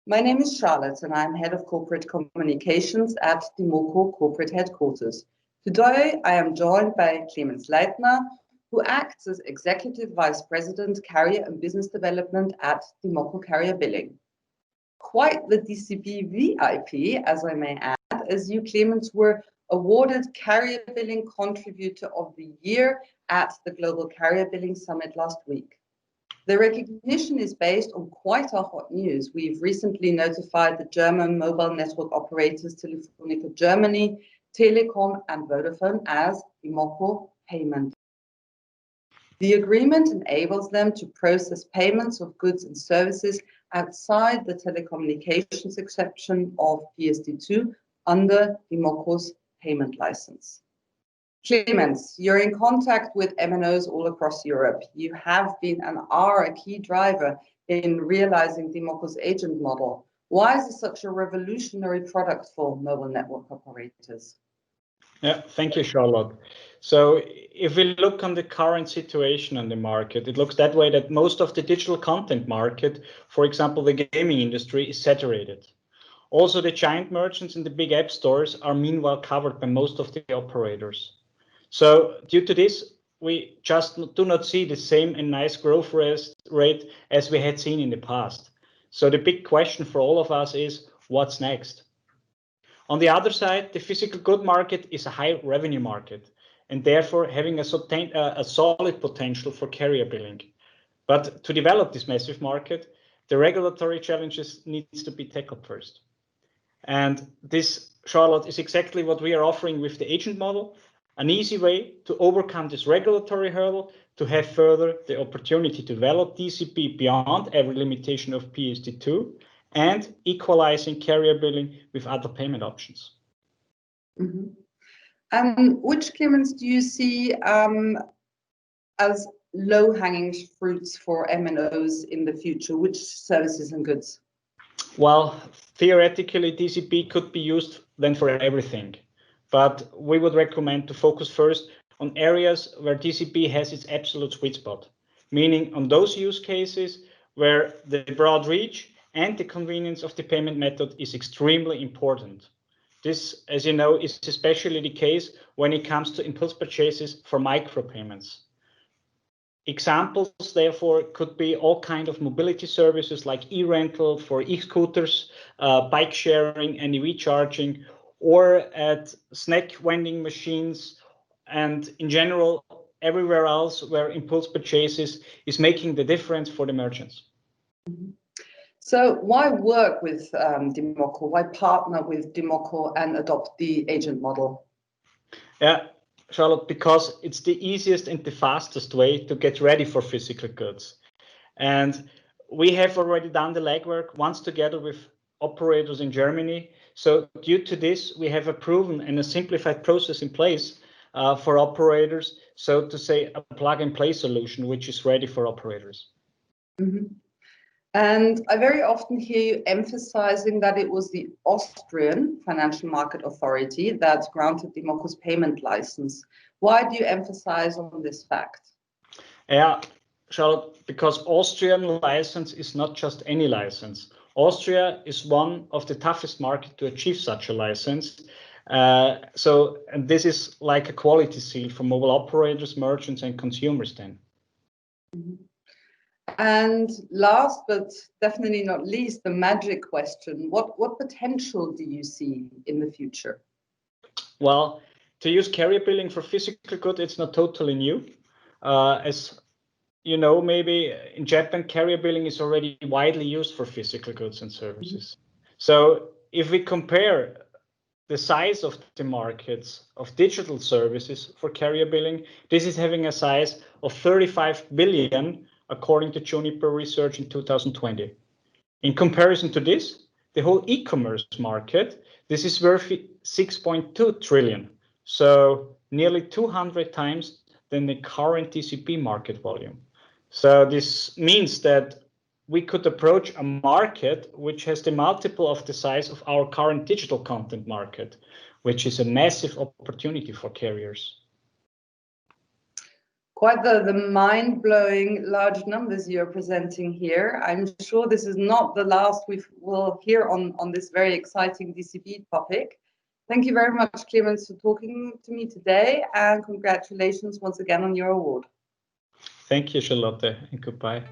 My name is Charlotte and I'm Head of Corporate Communications at DIMOCO Corporate Headquarters. Today I am joined by Clemens Leitner, who acts as Executive Vice President, Carrier and Business Development at DIMOCO Carrier Billing. Quite the DCB VIP, as I may add, as you, Clemens, were awarded Carrier Billing Contributor of the Year at the Global Carrier Billing Summit last week. The recognition is based on quite a hot news. We've recently notified the German mobile network operators Telefónica Germany, Telekom and Vodafone as DIMOCO payment. The agreement enables them to process payments of goods and services outside the telecommunications exception of PSD2 under DIMOCO's payment license. Clemens, you're in contact with MNOs all across Europe. You have been and are a key driver in realizing DIMOCO's agent model. Why is this such a revolutionary product for mobile network operators? Yeah, thank you, Charlotte. So if we look on the current situation on the market, it looks that way that most of the digital content market, for example, the gaming industry, is saturated. Also, the giant merchants and the big app stores are meanwhile covered by most of the operators. So due to this, we just do not see the same and nice growth rate as we had seen in the past. So the big question for all of us is, what's next? On the other side, the physical good market is a high revenue market and therefore having a solid potential for carrier billing. But to develop this massive market, the regulatory challenges needs to be tackled first. And this, Charlotte, is exactly what we are offering with the agent model. An easy way to overcome this regulatory hurdle, to have further the opportunity to develop DCB beyond every limitation of PSD2 and equalizing carrier billing with other payment options. Mm-hmm. Which Clemens do you see as low-hanging fruits for MNOs in the future? Which services and goods? Well, theoretically, DCB could be used then for everything. But we would recommend to focus first on areas where DCB has its absolute sweet spot, meaning on those use cases where the broad reach and the convenience of the payment method is extremely important. This, as you know, is especially the case when it comes to impulse purchases for micropayments. Examples, therefore, could be all kinds of mobility services like eRental for eScooters, bike sharing and EV charging, or at snack vending machines, and in general, everywhere else where impulse purchases is making the difference for the merchants. So why work with DIMOCO? Why partner with DIMOCO and adopt the agent model? Yeah, Charlotte, because it's the easiest and the fastest way to get ready for physical goods. And we have already done the legwork once together with operators in Germany. So due to this, we have a proven and a simplified process in place for operators, so to say a plug-and-play solution which is ready for operators. Mm-hmm. And I very often hear you emphasizing that it was the Austrian Financial Market Authority that granted DIMOCO's payment license. Why do you emphasize on this fact? Yeah, Charlotte, because Austrian license is not just any license. Austria is one of the toughest markets to achieve such a license. And this is like a quality seal for mobile operators, merchants, and consumers then. Mm-hmm. And last but definitely not least, the magic question. What potential do you see in the future? Well, to use carrier billing for physical goods, it's not totally new. As you know, maybe in Japan, carrier billing is already widely used for physical goods and services. Mm-hmm. So if we compare the size of the markets of digital services for carrier billing, this is having a size of 35 billion, according to Juniper Research in 2020. In comparison to this, the whole e-commerce market, this is worth 6.2 trillion. So nearly 200 times than the current DCB market volume. So this means that we could approach a market which has the multiple of the size of our current digital content market, which is a massive opportunity for carriers. Quite the mind-blowing large numbers you're presenting here. I'm sure this is not the last we will hear on this very exciting DCB topic. Thank you very much, Clemens, for talking to me today, and congratulations once again on your award. Thank you, Charlotte, and goodbye.